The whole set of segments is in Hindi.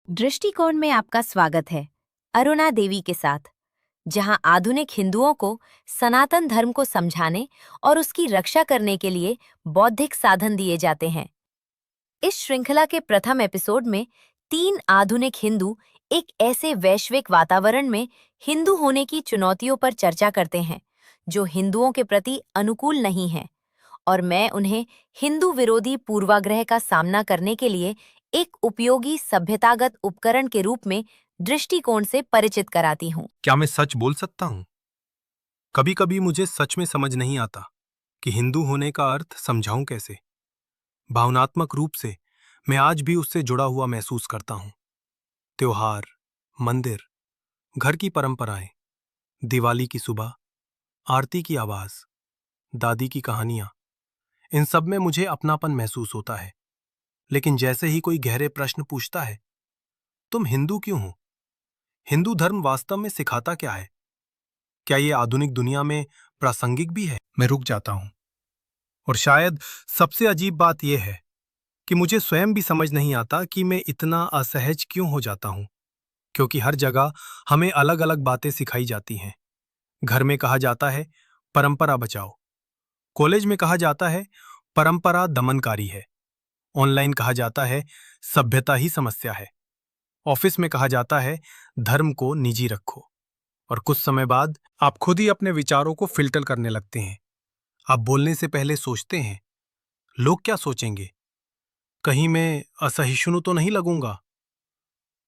दृष्टिकोण में आपका स्वागत है अरुणा देवी के साथ, जहां आधुनिक हिंदुओं को सनातन धर्म को समझाने और उसकी रक्षा करने के लिए बौद्धिक साधन दिए जाते हैं। इस श्रृंखला के प्रथम एपिसोड में 3 आधुनिक हिंदू एक ऐसे वैश्विक वातावरण में हिंदू होने की चुनौतियों पर चर्चा करते हैं जो हिंदुओं के प्रति अनुकूल नहीं है, और मैं उन्हें हिंदू विरोधी पूर्वाग्रह का सामना करने के लिए एक उपयोगी सभ्यतागत उपकरण के रूप में दृष्टिकोण से परिचित कराती हूँ। क्या मैं सच बोल सकता हूँ? कभी कभी मुझे सच में समझ नहीं आता कि हिंदू होने का अर्थ समझाऊं कैसे। भावनात्मक रूप से मैं आज भी उससे जुड़ा हुआ महसूस करता हूँ। त्योहार, मंदिर, घर की परंपराएं, दिवाली की सुबह, आरती की आवाज, दादी की कहानियां, इन सब में मुझे अपनापन महसूस होता है। लेकिन जैसे ही कोई गहरे प्रश्न पूछता है, तुम हिंदू क्यों हो? हिंदू धर्म वास्तव में सिखाता क्या है? क्या ये आधुनिक दुनिया में प्रासंगिक भी है? मैं रुक जाता हूं। और शायद सबसे अजीब बात यह है कि मुझे स्वयं भी समझ नहीं आता कि मैं इतना असहज क्यों हो जाता हूं। क्योंकि हर जगह हमें अलग अलग बातें सिखाई जाती हैं। घर में कहा जाता है परंपरा बचाओ, कॉलेज में कहा जाता है परंपरा दमनकारी है, ऑनलाइन कहा जाता है सभ्यता ही समस्या है, ऑफिस में कहा जाता है धर्म को निजी रखो। और कुछ समय बाद आप खुद ही अपने विचारों को फिल्टर करने लगते हैं। आप बोलने से पहले सोचते हैं, लोग क्या सोचेंगे? कहीं मैं असहिष्णु तो नहीं लगूंगा?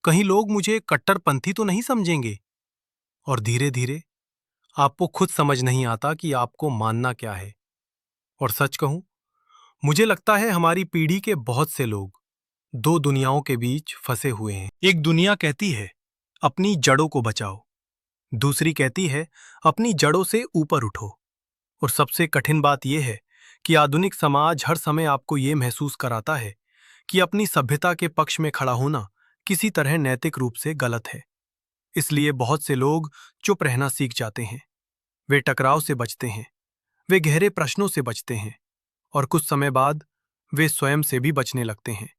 कहीं लोग मुझे कट्टरपंथी तो नहीं समझेंगे? और धीरे धीरे आपको खुद समझ नहीं आता कि आपको मानना क्या है। और सच कहूं, मुझे लगता है हमारी पीढ़ी के बहुत से लोग 2 दुनियाओं के बीच फंसे हुए हैं। एक दुनिया कहती है अपनी जड़ों को बचाओ, दूसरी कहती है अपनी जड़ों से ऊपर उठो। और सबसे कठिन बात यह है कि आधुनिक समाज हर समय आपको ये महसूस कराता है कि अपनी सभ्यता के पक्ष में खड़ा होना किसी तरह नैतिक रूप से गलत है। इसलिए बहुत से लोग चुप रहना सीख जाते हैं। वे टकराव से बचते हैं, वे गहरे प्रश्नों से बचते हैं, और कुछ समय बाद वे स्वयं से भी बचने लगते हैं।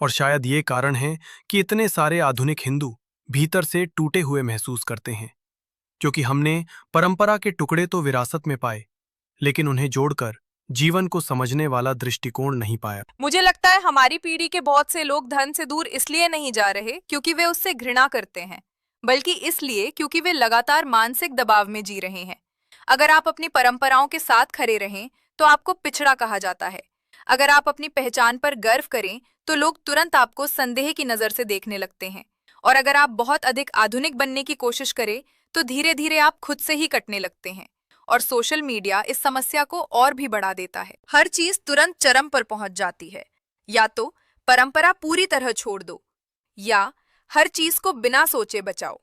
और शायद ये कारण है कि इतने सारे आधुनिक हिंदू भीतर से टूटे हुए महसूस करते हैं, क्योंकि हमने परंपरा के टुकड़े तो विरासत में पाए, लेकिन उन्हें जोड़कर जीवन को समझने वाला दृष्टिकोण नहीं पाया। मुझे लगता है हमारी पीढ़ी के बहुत से लोग धन से दूर इसलिए नहीं जा रहे क्योंकि वे उससे घृणा करते हैं, बल्कि इसलिए क्योंकि वे लगातार मानसिक दबाव में जी रहे हैं। अगर आप अपनी परंपराओं के साथ खड़े रहें तो आपको पिछड़ा कहा जाता है। अगर आप अपनी पहचान पर गर्व करें तो लोग तुरंत आपको संदेह की नजर से देखने लगते हैं। और अगर आप बहुत अधिक आधुनिक बनने की कोशिश करें तो धीरे धीरे आप खुद से ही कटने लगते हैं। और सोशल मीडिया इस समस्या को और भी बढ़ा देता है। हर चीज तुरंत चरम पर पहुंच जाती है। या तो परंपरा पूरी तरह छोड़ दो, या हर चीज को बिना सोचे बचाओ।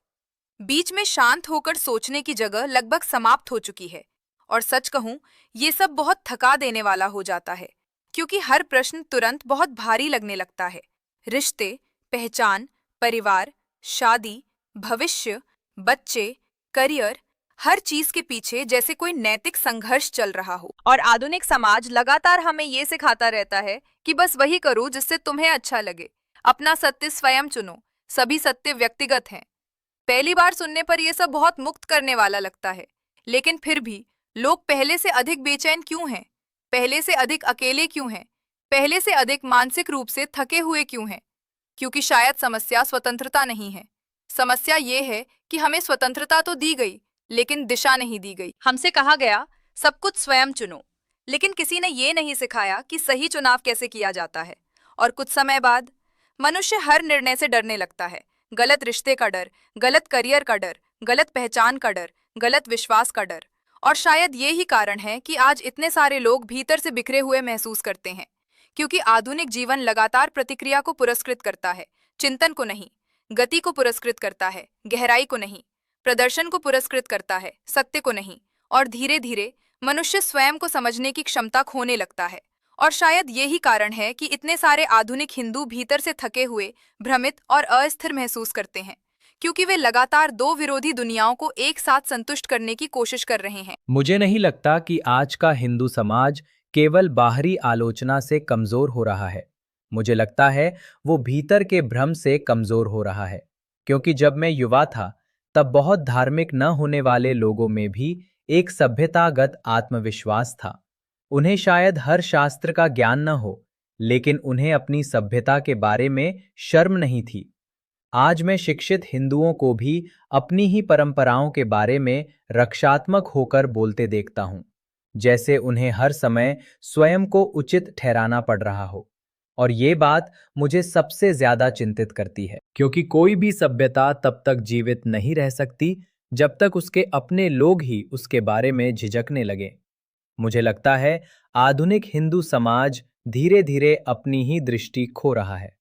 बीच में शांत होकर सोचने की जगह लगभग समाप्त हो चुकी है। और सच कहूं, ये सब बहुत थका देने वाला हो जाता है, क्योंकि हर प्रश्न तुरंत बहुत भारी लगने लगता है। रिश्ते, पहचान, परिवार, शादी, भविष्य, बच्चे, करियर, हर चीज के पीछे जैसे कोई नैतिक संघर्ष चल रहा हो। और आधुनिक समाज लगातार हमें ये सिखाता रहता है कि बस वही करो जिससे तुम्हें अच्छा लगे। अपना सत्य स्वयं चुनो, सभी सत्य व्यक्तिगत हैं। पहली बार सुनने पर यह सब बहुत मुक्त करने वाला लगता है, लेकिन फिर भी लोग पहले से अधिक बेचैन क्यों हैं? पहले से अधिक अकेले क्यों हैं? पहले से अधिक मानसिक रूप से थके हुए क्यों हैं? क्योंकि शायद समस्या स्वतंत्रता नहीं है। समस्या ये है कि हमें स्वतंत्रता तो दी गई, लेकिन दिशा नहीं दी गई। हमसे कहा गया सब कुछ स्वयं चुनो, लेकिन किसी ने ये नहीं सिखाया कि सही चुनाव कैसे किया जाता है। और कुछ समय बाद मनुष्य हर निर्णय से डरने लगता है। गलत रिश्ते का डर, गलत करियर का डर, गलत पहचान का डर, गलत विश्वास का डर। और शायद ये ही कारण है कि आज इतने सारे लोग भीतर से बिखरे हुए महसूस करते हैं, क्योंकि आधुनिक जीवन लगातार प्रतिक्रिया को पुरस्कृत करता है, चिंतन को नहीं। गति को पुरस्कृत करता है, गहराई को नहीं। प्रदर्शन को पुरस्कृत करता है, सत्य को नहीं। और धीरे धीरे मनुष्य स्वयं को समझने की क्षमता खोने लगता है। और शायद यही कारण है कि इतने सारे आधुनिक हिंदू भीतर से थके हुए, भ्रमित और अस्थिर महसूस करते हैं, क्योंकि वे लगातार दो विरोधी दुनियाओं को एक साथ संतुष्ट करने की कोशिश कर रहे हैं। मुझे नहीं लगता कि आज का हिंदू समाज केवल बाहरी आलोचना से कमजोर हो रहा है। मुझे लगता है वो भीतर के भ्रम से कमजोर हो रहा है। क्योंकि जब मैं युवा था, तब बहुत धार्मिक न होने वाले लोगों में भी एक सभ्यतागत आत्मविश्वास था। उन्हें शायद हर शास्त्र का ज्ञान न हो, लेकिन उन्हें अपनी सभ्यता के बारे में शर्म नहीं थी। आज मैं शिक्षित हिंदुओं को भी अपनी ही परंपराओं के बारे में रक्षात्मक होकर बोलते देखता हूं, जैसे उन्हें हर समय स्वयं को उचित ठहराना पड़ रहा हो। और ये बात मुझे सबसे ज्यादा चिंतित करती है, क्योंकि कोई भी सभ्यता तब तक जीवित नहीं रह सकती जब तक उसके अपने लोग ही उसके बारे में झिझकने लगे। मुझे लगता है आधुनिक हिंदू समाज धीरे धीरे अपनी ही दृष्टि खो रहा है।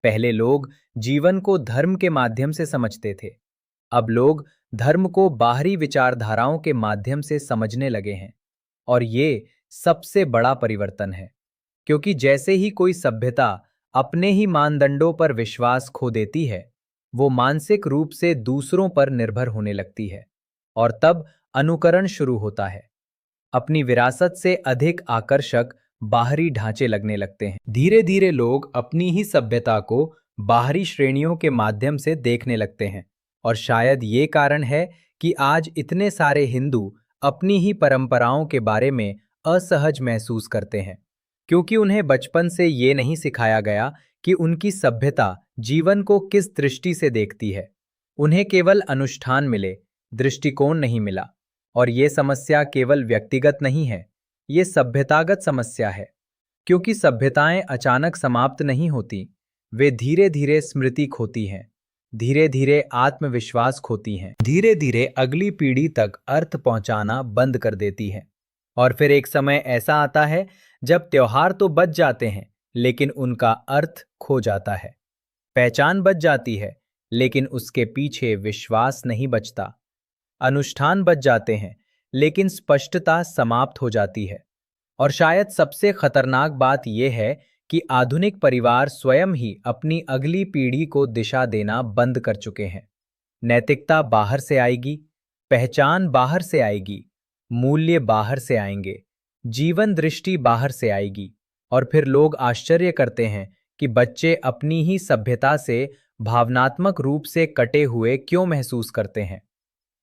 पहले लोग जीवन को धर्म के माध्यम से समझते थे। अब लोग धर्म को बाहरी विचारधाराओं के माध्यम से समझने लगे हैं। और ये सबसे बड़ा परिवर्तन है, क्योंकि जैसे ही कोई सभ्यता अपने ही मानदंडों पर विश्वास खो देती है, वो मानसिक रूप से दूसरों पर निर्भर होने लगती है। और तब अनुकरण शुरू होता है। अपनी विरासत से अधिक आकर्षक बाहरी ढांचे लगने लगते हैं। धीरे धीरे लोग अपनी ही सभ्यता को बाहरी श्रेणियों के माध्यम से देखने लगते हैं। और शायद ये कारण है कि आज इतने सारे हिंदू अपनी ही परंपराओं के बारे में असहज महसूस करते हैं, क्योंकि उन्हें बचपन से ये नहीं सिखाया गया कि उनकी सभ्यता जीवन को किस दृष्टि से देखती है। उन्हें केवल अनुष्ठान मिले, दृष्टिकोण नहीं मिला। और ये समस्या केवल व्यक्तिगत नहीं है, ये सभ्यतागत समस्या है। क्योंकि सभ्यताएं अचानक समाप्त नहीं होती, वे धीरे धीरे स्मृति खोती हैं, धीरे धीरे आत्मविश्वास खोती हैं, धीरे धीरे अगली पीढ़ी तक अर्थ पहुंचाना बंद कर देती हैं। और फिर एक समय ऐसा आता है जब त्योहार तो बच जाते हैं, लेकिन उनका अर्थ खो जाता है। पहचान बच जाती है, लेकिन उसके पीछे विश्वास नहीं बचता। अनुष्ठान बच जाते हैं, लेकिन स्पष्टता समाप्त हो जाती है। और शायद सबसे खतरनाक बात यह है कि आधुनिक परिवार स्वयं ही अपनी अगली पीढ़ी को दिशा देना बंद कर चुके हैं। नैतिकता बाहर से आएगी, पहचान बाहर से आएगी, मूल्य बाहर से आएंगे, जीवन दृष्टि बाहर से आएगी। और फिर लोग आश्चर्य करते हैं कि बच्चे अपनी ही सभ्यता से भावनात्मक रूप से कटे हुए क्यों महसूस करते हैं।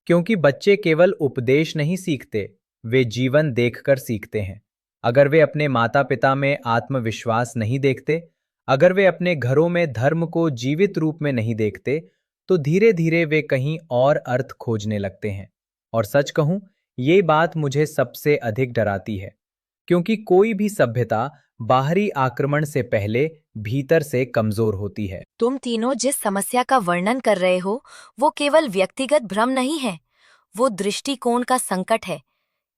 क्योंकि बच्चे केवल उपदेश नहीं सीखते, वे जीवन देखकर सीखते हैं। अगर वे अपने माता पिता में आत्मविश्वास नहीं देखते, अगर वे अपने घरों में धर्म को जीवित रूप में नहीं देखते, तो धीरे धीरे वे कहीं और अर्थ खोजने लगते हैं। और सच कहूं, ये बात मुझे सबसे अधिक डराती है, क्योंकि कोई भी सभ्यता बाहरी आक्रमण से पहले भीतर से कमजोर होती है। तुम तीनों जिस समस्या का वर्णन कर रहे हो, वो केवल व्यक्तिगत भ्रम नहीं है, वो दृष्टिकोण का संकट है।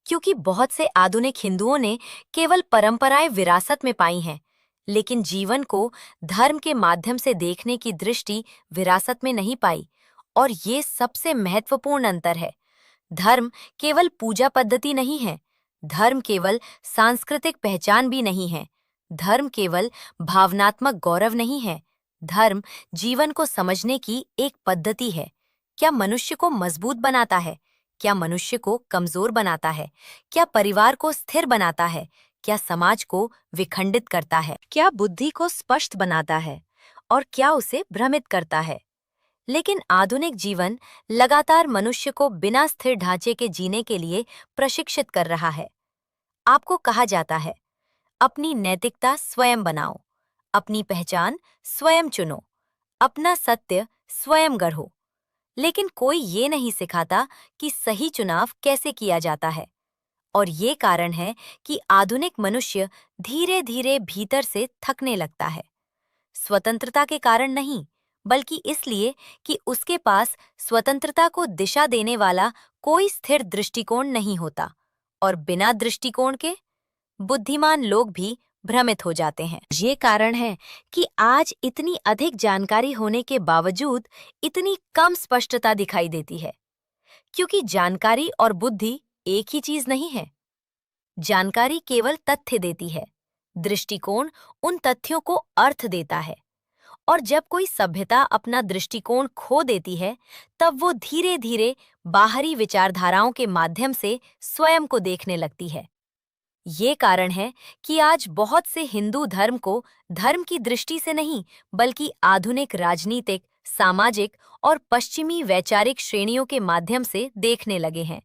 क्योंकि बहुत से आधुनिक हिंदुओं ने केवल परंपराएं विरासत में पाई हैं, लेकिन जीवन को धर्म के माध्यम से देखने की दृष्टि विरासत में नहीं पाई। और ये सबसे महत्वपूर्ण अंतर है। धर्म केवल पूजा पद्धति नहीं है, धर्म केवल सांस्कृतिक पहचान भी नहीं है, धर्म केवल भावनात्मक गौरव नहीं है, धर्म जीवन को समझने की एक पद्धति है। क्या मनुष्य को मजबूत बनाता है? क्या मनुष्य को कमजोर बनाता है? क्या परिवार को स्थिर बनाता है? क्या समाज को विखंडित करता है? क्या बुद्धि को स्पष्ट बनाता है? और क्या उसे भ्रमित करता है? लेकिन आधुनिक जीवन लगातार मनुष्य को बिना स्थिर ढांचे के जीने के लिए प्रशिक्षित कर रहा है। आपको कहा जाता है, अपनी नैतिकता स्वयं बनाओ, अपनी पहचान स्वयं चुनो, अपना सत्य स्वयं गढ़ो। लेकिन कोई ये नहीं सिखाता कि सही चुनाव कैसे किया जाता है। और ये कारण है कि आधुनिक मनुष्य धीरे धीरे भीतर से थकने लगता है। स्वतंत्रता के कारण नहीं, बल्कि इसलिए कि उसके पास स्वतंत्रता को दिशा देने वाला कोई स्थिर दृष्टिकोण नहीं होता। और बिना दृष्टिकोण के बुद्धिमान लोग भी भ्रमित हो जाते हैं। ये कारण है कि आज इतनी अधिक जानकारी होने के बावजूद इतनी कम स्पष्टता दिखाई देती है। क्योंकि जानकारी और बुद्धि एक ही चीज नहीं है। जानकारी केवल तथ्य देती है, दृष्टिकोण उन तथ्यों को अर्थ देता है। और जब कोई सभ्यता अपना दृष्टिकोण खो देती है, तब वो धीरे धीरे बाहरी विचारधाराओं के माध्यम से स्वयं को देखने लगती है। ये कारण है कि आज बहुत से हिंदू धर्म को धर्म की दृष्टि से नहीं, बल्कि आधुनिक राजनीतिक, सामाजिक और पश्चिमी वैचारिक श्रेणियों के माध्यम से देखने लगे हैं।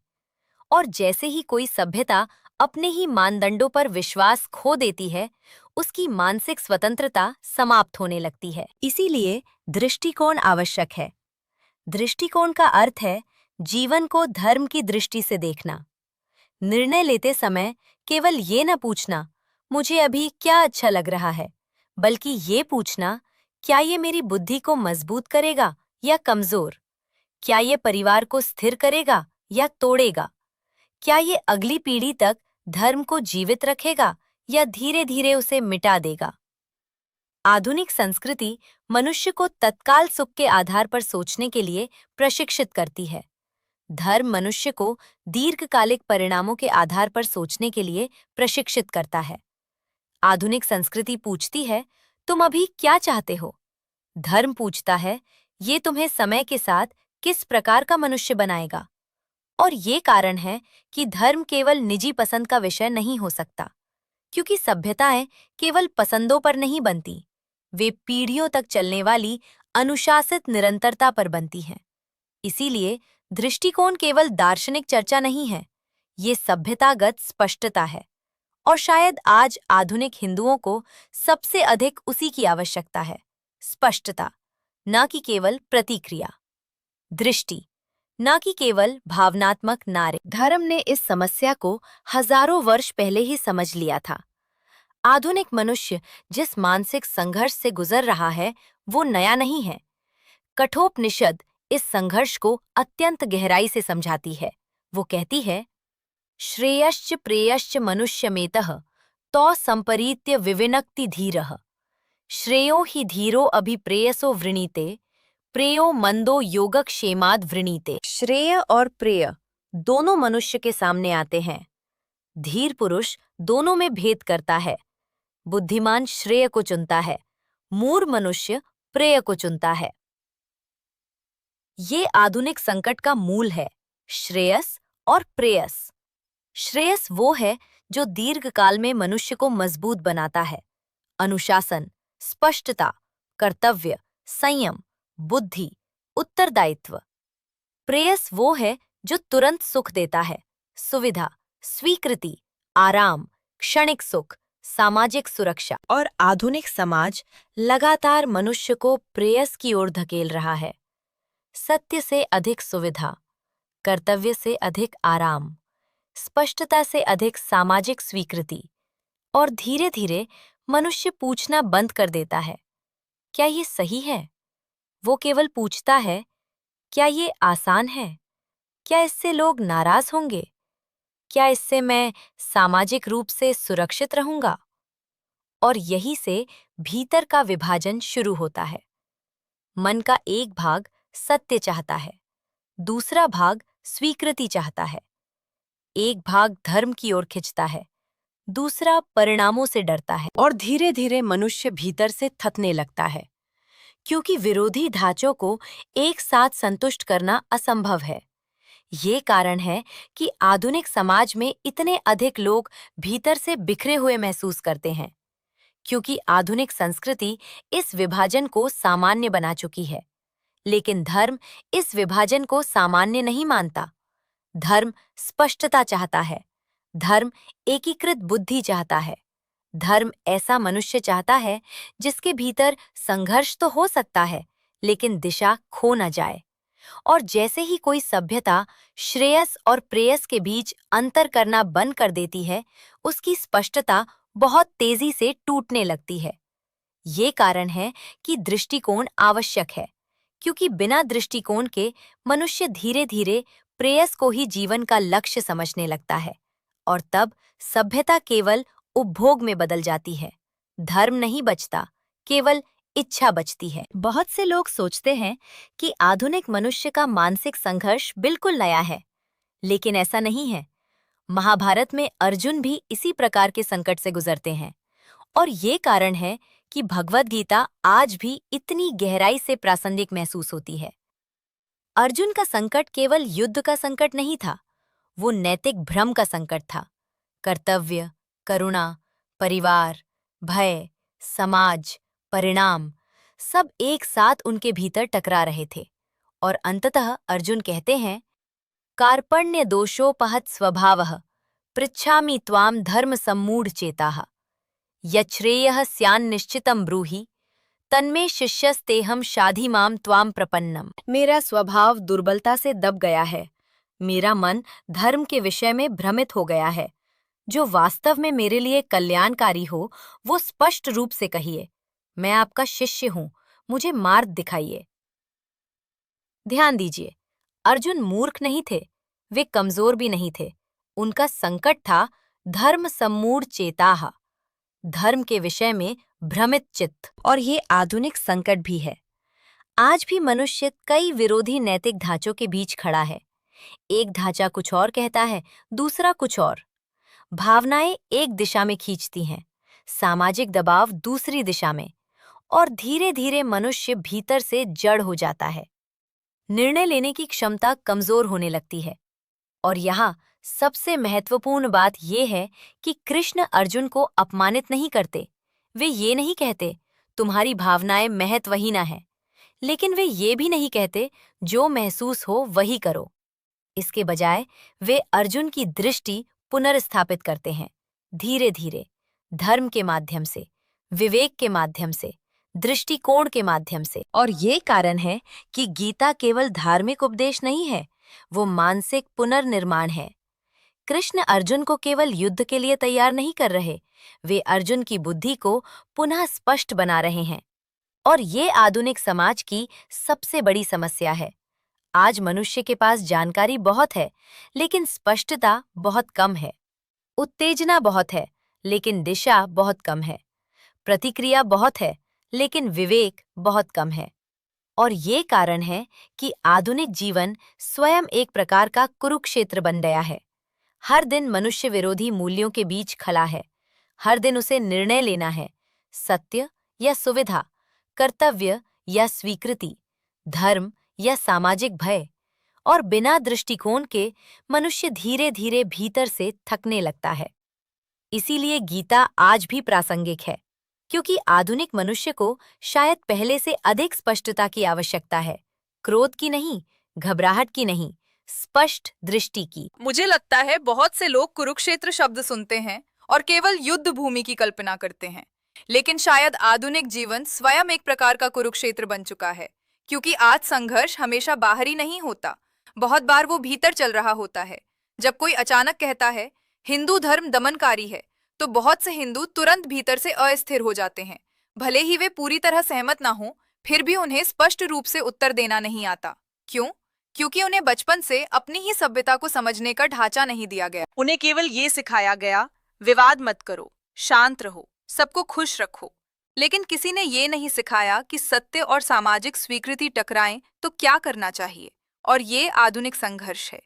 और जैसे ही कोई सभ्यता अपने ही मानदंडों पर विश्वास खो देती है, उसकी मानसिक स्वतंत्रता समाप्त होने लगती है। इसीलिए दृष्टिकोण आवश्यक है। दृष्टिकोण का अर्थ है जीवन को धर्म की दृष्टि से देखना। निर्णय लेते समय केवल ये न पूछना मुझे अभी क्या अच्छा लग रहा है, बल्कि ये पूछना क्या ये मेरी बुद्धि को मजबूत करेगा या कमजोर, क्या ये परिवार को स्थिर करेगा या तोड़ेगा, क्या ये अगली पीढ़ी तक धर्म को जीवित रखेगा या धीरे धीरे उसे मिटा देगा। आधुनिक संस्कृति मनुष्य को तत्काल सुख के आधार पर सोचने के लिए प्रशिक्षित करती है। धर्म मनुष्य को दीर्घकालिक परिणामों के आधार पर सोचने के लिए प्रशिक्षित करता है। आधुनिक संस्कृति पूछती है, तुम अभी क्या चाहते हो? धर्म पूछता है, ये तुम्हें समय के साथ किस प्रकार का मनुष्य बनाएगा? और ये कारण है कि धर्म केवल निजी पसंद का विषय नहीं हो सकता, क्योंकि सभ्यताएं केवल पसंदों पर नहीं बनती, वे पीढ़ियों तक चलने वाली अनुशासित निरंतरता पर बनती हैं। इसीलिए दृष्टिकोण केवल दार्शनिक चर्चा नहीं है, ये सभ्यतागत स्पष्टता है। और शायद आज आधुनिक हिंदुओं को सबसे अधिक उसी की आवश्यकता है, स्पष्टता, न कि केवल प्रतिक्रिया। दृष्टि, न कि केवल भावनात्मक नारे। धर्म ने इस समस्या को हजारों वर्ष पहले ही समझ लिया था। आधुनिक मनुष्य जिस मानसिक संघर्ष से गुजर रहा है, वो नया नहीं है। कठोपनिषद इस संघर्ष को अत्यंत गहराई से समझाती है। वो कहती है, श्रेयश्च प्रेयश्च मनुष्यमेतः तौ संपरीत्य विविनक्ति धीरः, श्रेयो हि धीरो अभिप्रेयसो वृणीते, प्रेयो मंदो योगक्षेमाद वृणीते। श्रेय और प्रेय दोनों मनुष्य के सामने आते हैं। धीर पुरुष दोनों में भेद करता है। बुद्धिमान श्रेय को चुनता है, मूढ़ मनुष्य प्रेय को चुनता है। ये आधुनिक संकट का मूल है, श्रेयस और प्रेयस। श्रेयस वो है जो दीर्घकाल में मनुष्य को मजबूत बनाता है, अनुशासन, स्पष्टता, कर्तव्य, संयम, बुद्धि, उत्तरदायित्व। प्रेयस वो है जो तुरंत सुख देता है, सुविधा, स्वीकृति, आराम, क्षणिक सुख, सामाजिक सुरक्षा। और आधुनिक समाज लगातार मनुष्य को प्रेयस की ओर धकेल रहा है। सत्य से अधिक सुविधा, कर्तव्य से अधिक आराम, स्पष्टता से अधिक सामाजिक स्वीकृति। और धीरे धीरे मनुष्य पूछना बंद कर देता है, क्या ये सही है? वो केवल पूछता है, क्या ये आसान है? क्या इससे लोग नाराज होंगे? क्या इससे मैं सामाजिक रूप से सुरक्षित रहूंगा? और यही से भीतर का विभाजन शुरू होता है। मन का एक भाग सत्य चाहता है, दूसरा भाग स्वीकृति चाहता है। एक भाग धर्म की ओर खिंचता है, दूसरा परिणामों से डरता है। और धीरे धीरे मनुष्य भीतर से थकने लगता है, क्योंकि विरोधी ढांचों को एक साथ संतुष्ट करना असंभव है। ये कारण है कि आधुनिक समाज में इतने अधिक लोग भीतर से बिखरे हुए महसूस करते हैं, क्योंकि आधुनिक संस्कृति इस विभाजन को सामान्य बना चुकी है। लेकिन धर्म इस विभाजन को सामान्य नहीं मानता। धर्म स्पष्टता चाहता है, धर्म एकीकृत बुद्धि चाहता है, धर्म ऐसा मनुष्य चाहता है जिसके भीतर संघर्ष तो हो सकता है, लेकिन दिशा खो न जाए। और जैसे ही कोई सभ्यता श्रेयस और प्रेयस के बीच अंतर करना बंद कर देती है, उसकी स्पष्टता बहुत तेजी से टूटने लगती है। ये कारण है कि दृष्टिकोण आवश्यक है, क्योंकि बिना दृष्टिकोण के मनुष्य धीरे धीरे प्रेयस को ही जीवन का लक्ष्य समझने लगता है, और तब सभ्यता केवल उपभोग में बदल जाती है। धर्म नहीं बचता, केवल इच्छा बचती है। बहुत से लोग सोचते हैं कि आधुनिक मनुष्य का मानसिक संघर्ष बिल्कुल नया है, लेकिन ऐसा नहीं है। महाभारत में अर्जुन भी इसी प्रकार के संकट से गुजरते हैं, और ये कारण है कि भगवद गीता आज भी इतनी गहराई से प्रासंगिक महसूस होती है। अर्जुन का संकट केवल युद्ध का संकट नहीं था, वो नैतिक भ्रम का संकट था। कर्तव्य, करुणा, परिवार, भय, समाज, परिणाम सब एक साथ उनके भीतर टकरा रहे थे। और अंततः अर्जुन कहते हैं, कार्पण्य दोषोपहत स्वभावः पृच्छामि त्वाम धर्म सम्मूढ़ चेताः यच्छ्रेयः स्यान्निश्चितं ब्रूहि तन्मे शिष्यस्तेहम शाधिमाम त्वाम प्रपन्नम। मेरा स्वभाव दुर्बलता से दब गया है, मेरा मन धर्म के विषय में भ्रमित हो गया है। जो वास्तव में मेरे लिए कल्याणकारी हो वो स्पष्ट रूप से कहिए। मैं आपका शिष्य हूं, मुझे मार्ग दिखाइए। ध्यान दीजिए, अर्जुन मूर्ख नहीं थे, वे कमजोर भी नहीं थे। उनका संकट था धर्म सम्मूढ़ चेताः, धर्म के विषय में भ्रमित चित्त। और ये आधुनिक संकट भी है। आज भी मनुष्य कई विरोधी नैतिक ढांचों के बीच खड़ा है। एक ढांचा कुछ और कहता है, दूसरा कुछ और। भावनाएं एक दिशा में खींचती हैं, सामाजिक दबाव दूसरी दिशा में, और धीरे धीरे मनुष्य भीतर से जड़ हो जाता है। निर्णय लेने की क्षमता कमजोर होने लगती है। और यहाँ सबसे महत्वपूर्ण बात यह है कि कृष्ण अर्जुन को अपमानित नहीं करते। वे ये नहीं कहते तुम्हारी भावनाएं महत्वहीन हैं, लेकिन वे ये भी नहीं कहते जो महसूस हो वही करो। इसके बजाय वे अर्जुन की दृष्टि पुनर्स्थापित करते हैं, धीरे धीरे, धर्म के माध्यम से, विवेक के माध्यम से, दृष्टिकोण के माध्यम से। और ये कारण है कि गीता केवल धार्मिक उपदेश नहीं है, वो मानसिक पुनर्निर्माण है। कृष्ण अर्जुन को केवल युद्ध के लिए तैयार नहीं कर रहे, वे अर्जुन की बुद्धि को पुनः स्पष्ट बना रहे हैं। और ये आधुनिक समाज की सबसे बड़ी समस्या है। आज मनुष्य के पास जानकारी बहुत है, लेकिन स्पष्टता बहुत कम है। उत्तेजना बहुत है, लेकिन दिशा बहुत कम है। प्रतिक्रिया बहुत है, लेकिन विवेक बहुत कम है। और ये कारण है कि आधुनिक जीवन स्वयं एक प्रकार का कुरुक्षेत्र बन गया है। हर दिन मनुष्य विरोधी मूल्यों के बीच खड़ा है। हर दिन उसे निर्णय लेना है, सत्य या सुविधा, कर्तव्य या स्वीकृति, धर्म या सामाजिक भय। और बिना दृष्टिकोण के मनुष्य धीरे धीरे भीतर से थकने लगता है। इसीलिए गीता आज भी प्रासंगिक है, क्योंकि आधुनिक मनुष्य को शायद पहले से अधिक स्पष्टता की आवश्यकता है। क्रोध की नहीं, घबराहट की नहीं, स्पष्ट दृष्टि की। मुझे लगता है बहुत से लोग कुरुक्षेत्र शब्द सुनते हैं और केवल युद्ध भूमि की कल्पना करते हैं, लेकिन शायद आधुनिक जीवन स्वयं एक प्रकार का कुरुक्षेत्र बन चुका है, क्योंकि आज संघर्ष हमेशा बाहरी नहीं होता, बहुत बार वो भीतर चल रहा होता है। जब कोई अचानक कहता है हिंदू धर्म दमनकारी है, तो बहुत से हिंदू तुरंत भीतर से अस्थिर हो जाते हैं। भले ही वे पूरी तरह सहमत ना हो, फिर भी उन्हें स्पष्ट रूप से उत्तर देना नहीं आता। क्यों? क्योंकि उन्हें बचपन से अपनी ही सभ्यता को समझने का ढांचा नहीं दिया गया। उन्हें केवल ये सिखाया गया, विवाद मत करो, शांत रहो, सबको खुश रखो। लेकिन किसी ने ये नहीं सिखाया कि सत्य और सामाजिक स्वीकृति टकराएं तो क्या करना चाहिए। और ये आधुनिक संघर्ष है।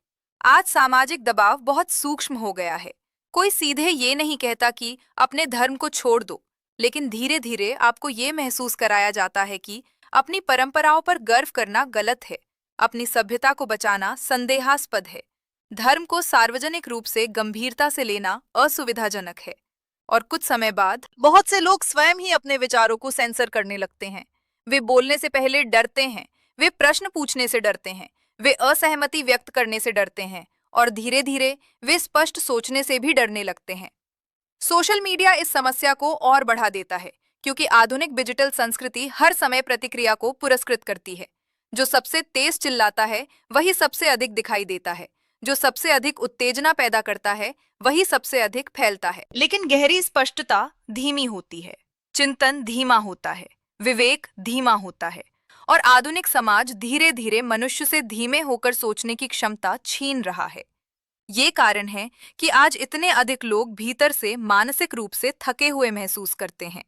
आज सामाजिक दबाव बहुत सूक्ष्म हो गया है। कोई सीधे ये नहीं कहता कि अपने धर्म को छोड़ दो, लेकिन धीरे धीरे आपको ये महसूस कराया जाता है कि अपनी परंपराओं पर गर्व करना गलत है, अपनी सभ्यता को बचाना संदेहास्पद है, धर्म को सार्वजनिक रूप से गंभीरता से लेना असुविधाजनक है। और कुछ समय बाद बहुत से लोग स्वयं ही अपने विचारों को सेंसर करने लगते हैं। वे बोलने से पहले डरते हैं, वे प्रश्न पूछने से डरते हैं, वे असहमति व्यक्त करने से डरते हैं, और धीरे धीरे वे स्पष्ट सोचने से भी डरने लगते हैं। सोशल मीडिया इस समस्या को और बढ़ा देता है, क्योंकि आधुनिक डिजिटल संस्कृति हर समय प्रतिक्रिया को पुरस्कृत करती है। जो सबसे तेज चिल्लाता है वही सबसे अधिक दिखाई देता है, जो सबसे अधिक उत्तेजना पैदा करता है वही सबसे अधिक फैलता है। लेकिन गहरी स्पष्टता धीमी होती है, चिंतन धीमा होता है, विवेक धीमा होता है, और आधुनिक समाज धीरे धीरे मनुष्य से धीमे होकर सोचने की क्षमता छीन रहा है। ये कारण है कि आज इतने अधिक लोग भीतर से मानसिक रूप से थके हुए महसूस करते हैं,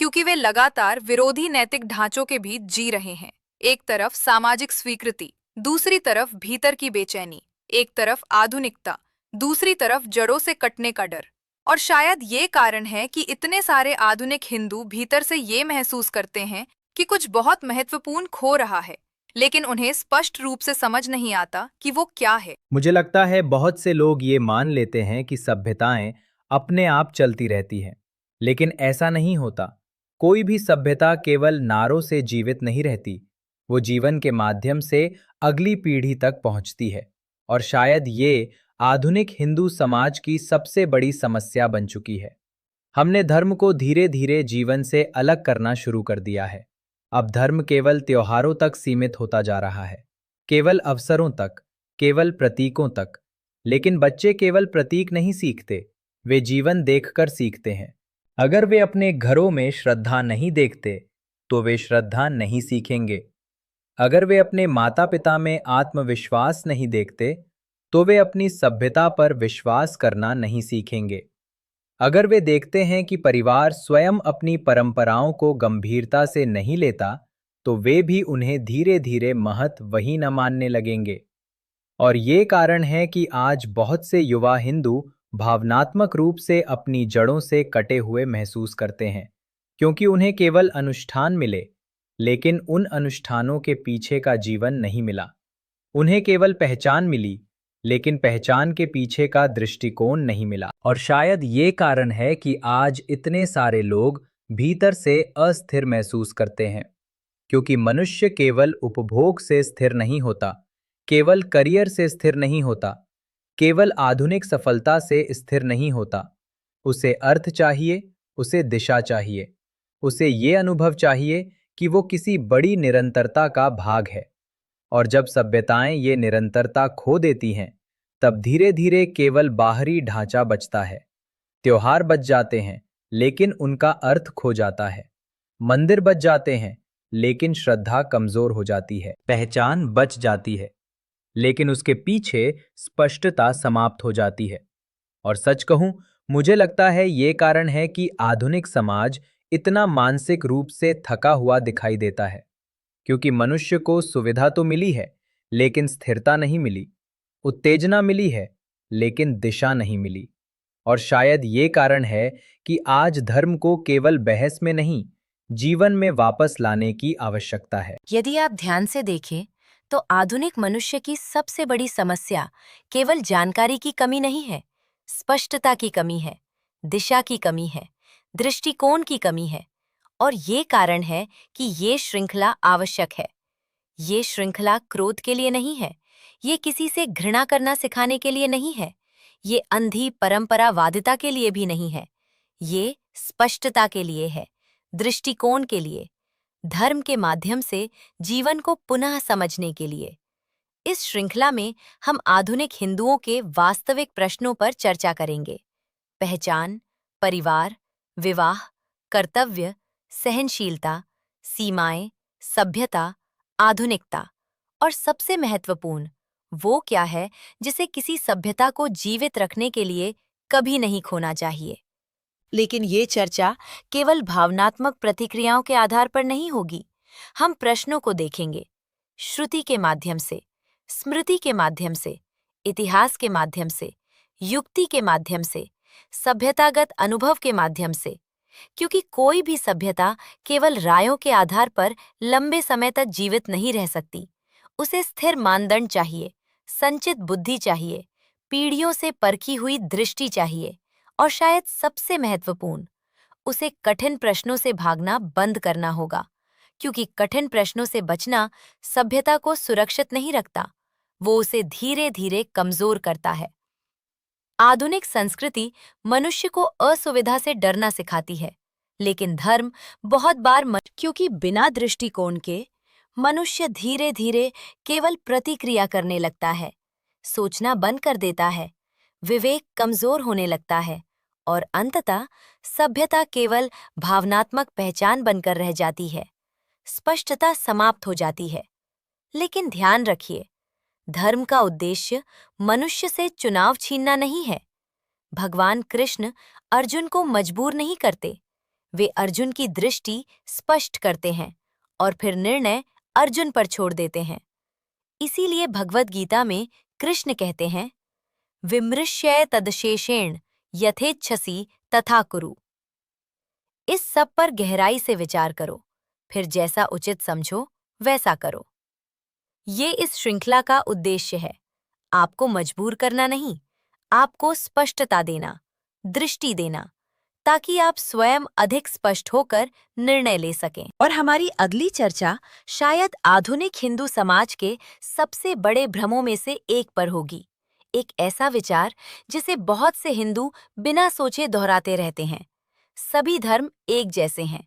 क्योंकि वे लगातार विरोधी नैतिक ढांचों के बीच जी रहे हैं। एक तरफ सामाजिक स्वीकृति, दूसरी तरफ भीतर की बेचैनी, एक तरफ आधुनिकता, दूसरी तरफ जड़ों से कटने का डर। और शायद ये कारण है कि इतने सारे आधुनिक हिंदू भीतर से ये महसूस करते हैं कि कुछ बहुत महत्वपूर्ण खो रहा है, लेकिन उन्हें स्पष्ट रूप से समझ नहीं आता कि वो क्या है। मुझे लगता है बहुत से लोग ये मान लेते हैं कि सभ्यताएं अपने आप चलती रहती हैं, लेकिन ऐसा नहीं होता। कोई भी सभ्यता केवल नारों से जीवित नहीं रहती, वो जीवन के माध्यम से अगली पीढ़ी तक पहुंचती है। और शायद ये आधुनिक हिंदू समाज की सबसे बड़ी समस्या बन चुकी है। हमने धर्म को धीरे धीरे जीवन से अलग करना शुरू कर दिया है। अब धर्म केवल त्योहारों तक सीमित होता जा रहा है, केवल अवसरों तक, केवल प्रतीकों तक। लेकिन बच्चे केवल प्रतीक नहीं सीखते, वे जीवन देखकर सीखते हैं। अगर वे अपने घरों में श्रद्धा नहीं देखते, तो वे श्रद्धा नहीं सीखेंगे। अगर वे अपने माता पिता में आत्मविश्वास नहीं देखते, तो वे अपनी सभ्यता पर विश्वास करना नहीं सीखेंगे। अगर वे देखते हैं कि परिवार स्वयं अपनी परंपराओं को गंभीरता से नहीं लेता, तो वे भी उन्हें धीरे धीरे महत्व वही न मानने लगेंगे। और ये कारण है कि आज बहुत से युवा हिंदू भावनात्मक रूप से अपनी जड़ों से कटे हुए महसूस करते हैं, क्योंकि उन्हें केवल अनुष्ठान मिले, लेकिन उन अनुष्ठानों के पीछे का जीवन नहीं मिला। उन्हें केवल पहचान मिली, लेकिन पहचान के पीछे का दृष्टिकोण नहीं मिला। और शायद ये कारण है कि आज इतने सारे लोग भीतर से अस्थिर महसूस करते हैं, क्योंकि मनुष्य केवल उपभोग से स्थिर नहीं होता, केवल करियर से स्थिर नहीं होता, केवल आधुनिक सफलता से स्थिर नहीं होता। उसे अर्थ चाहिए, उसे दिशा चाहिए, उसे ये अनुभव चाहिए कि वो किसी बड़ी निरंतरता का भाग है। और जब सभ्यताएं ये निरंतरता खो देती हैं, तब धीरे धीरे केवल बाहरी ढांचा बचता है। त्योहार बच जाते हैं, लेकिन उनका अर्थ खो जाता है। मंदिर बच जाते हैं, लेकिन श्रद्धा कमजोर हो जाती है। पहचान बच जाती है, लेकिन उसके पीछे स्पष्टता समाप्त हो जाती है। और सच कहूं, मुझे लगता है ये कारण है कि आधुनिक समाज इतना मानसिक रूप से थका हुआ दिखाई देता है, क्योंकि मनुष्य को सुविधा तो मिली है, लेकिन स्थिरता नहीं मिली। उत्तेजना मिली है, लेकिन दिशा नहीं मिली। और शायद ये कारण है कि आज धर्म को केवल बहस में नहीं, जीवन में वापस लाने की आवश्यकता है। यदि आप ध्यान से देखें, तो आधुनिक मनुष्य की सबसे बड़ी समस्या केवल जानकारी की कमी नहीं है, स्पष्टता की कमी है, दिशा की कमी है, दृष्टिकोण की कमी है। और ये कारण है कि ये श्रृंखला आवश्यक है। ये श्रृंखला क्रोध के लिए नहीं है, ये किसी से घृणा करना सिखाने के लिए नहीं है, ये अंधी परंपरावादिता के लिए भी नहीं है। ये स्पष्टता के लिए है, दृष्टिकोण के लिए, धर्म के माध्यम से जीवन को पुनः समझने के लिए। इस श्रृंखला में हम आधुनिक हिंदुओं के वास्तविक प्रश्नों पर चर्चा करेंगे। पहचान, परिवार, विवाह, कर्तव्य, सहनशीलता, सीमाएं, सभ्यता, आधुनिकता, और सबसे महत्वपूर्ण, वो क्या है जिसे किसी सभ्यता को जीवित रखने के लिए कभी नहीं खोना चाहिए। लेकिन ये चर्चा केवल भावनात्मक प्रतिक्रियाओं के आधार पर नहीं होगी। हम प्रश्नों को देखेंगे, श्रुति के माध्यम से, स्मृति के माध्यम से, इतिहास के माध्यम से, युक्ति के माध्यम से, सभ्यतागत अनुभव के माध्यम से। क्योंकि कोई भी सभ्यता केवल रायों के आधार पर लंबे समय तक जीवित नहीं रह सकती। उसे स्थिर मानदंड चाहिए, संचित बुद्धि चाहिए, पीढ़ियों से परखी हुई दृष्टि चाहिए, और शायद सबसे महत्वपूर्ण, उसे कठिन प्रश्नों से भागना बंद करना होगा। क्योंकि कठिन प्रश्नों से बचना सभ्यता को सुरक्षित नहीं रखता, वो उसे धीरे धीरे कमजोर करता है। आधुनिक संस्कृति मनुष्य को असुविधा से डरना सिखाती है, लेकिन धर्म बहुत बार क्योंकि बिना दृष्टिकोण के मनुष्य धीरे धीरे केवल प्रतिक्रिया करने लगता है, सोचना बंद कर देता है, विवेक कमजोर होने लगता है, और अंततः सभ्यता केवल भावनात्मक पहचान बनकर रह जाती है, स्पष्टता समाप्त हो जाती है। लेकिन ध्यान रखिए, धर्म का उद्देश्य मनुष्य से चुनाव छीनना नहीं है। भगवान कृष्ण अर्जुन को मजबूर नहीं करते, वे अर्जुन की दृष्टि स्पष्ट करते हैं और फिर निर्णय अर्जुन पर छोड़ देते हैं। इसीलिए भगवद गीता में कृष्ण कहते हैं, विमृश्य तदशेषेण यथेच्छसि तथा कुरु। इस सब पर गहराई से विचार करो, फिर जैसा उचित समझो वैसा करो। ये इस श्रृंखला का उद्देश्य है, आपको मजबूर करना नहीं, आपको स्पष्टता देना, दृष्टि देना, ताकि आप स्वयं अधिक स्पष्ट होकर निर्णय ले सकें। और हमारी अगली चर्चा शायद आधुनिक हिंदू समाज के सबसे बड़े भ्रमों में से एक पर होगी। एक ऐसा विचार जिसे बहुत से हिंदू बिना सोचे दोहराते रहते हैं, सभी धर्म एक जैसे हैं।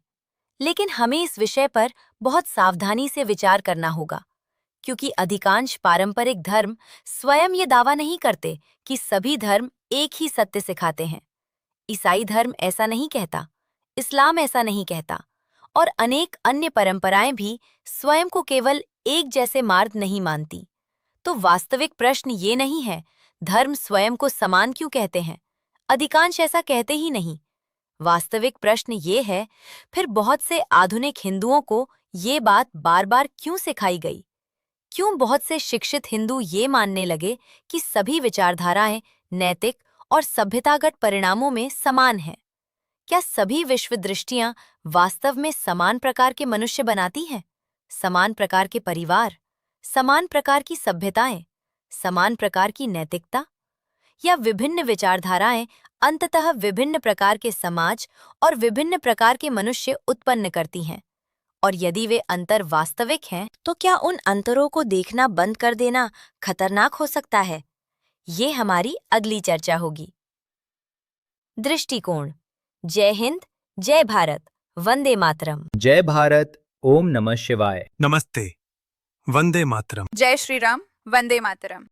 लेकिन हमें इस विषय पर बहुत सावधानी से विचार करना होगा, क्योंकि अधिकांश पारंपरिक धर्म स्वयं ये दावा नहीं करते कि सभी धर्म एक ही सत्य सिखाते हैं। ईसाई धर्म ऐसा नहीं कहता, इस्लाम ऐसा नहीं कहता, और अनेक अन्य परंपराएं भी स्वयं को केवल एक जैसे मार्ग नहीं मानती। तो वास्तविक प्रश्न ये नहीं है, धर्म स्वयं को समान क्यों कहते हैं? अधिकांश ऐसा कहते ही नहीं। वास्तविक प्रश्न ये है, फिर बहुत से आधुनिक हिंदुओं को ये बात बार बार क्यों सिखाई गई? क्यों बहुत से शिक्षित हिंदू ये मानने लगे कि सभी विचारधाराएं नैतिक और सभ्यतागत परिणामों में समान हैं? क्या सभी विश्व दृष्टियां वास्तव में समान प्रकार के मनुष्य बनाती हैं? समान प्रकार के परिवार, समान प्रकार की सभ्यताएं, समान प्रकार की नैतिकता? या विभिन्न विचारधाराएं अंततः विभिन्न प्रकार के समाज और विभिन्न प्रकार के मनुष्य उत्पन्न करती हैं? और यदि वे अंतर वास्तविक हैं, तो क्या उन अंतरों को देखना बंद कर देना खतरनाक हो सकता है? ये हमारी अगली चर्चा होगी। दृष्टिकोण। जय हिंद, जय भारत, वंदे मातरम। जय भारत, ओम नमः शिवाय। नमस्ते, वंदे मातरम। जय श्री राम, वंदे मातरम।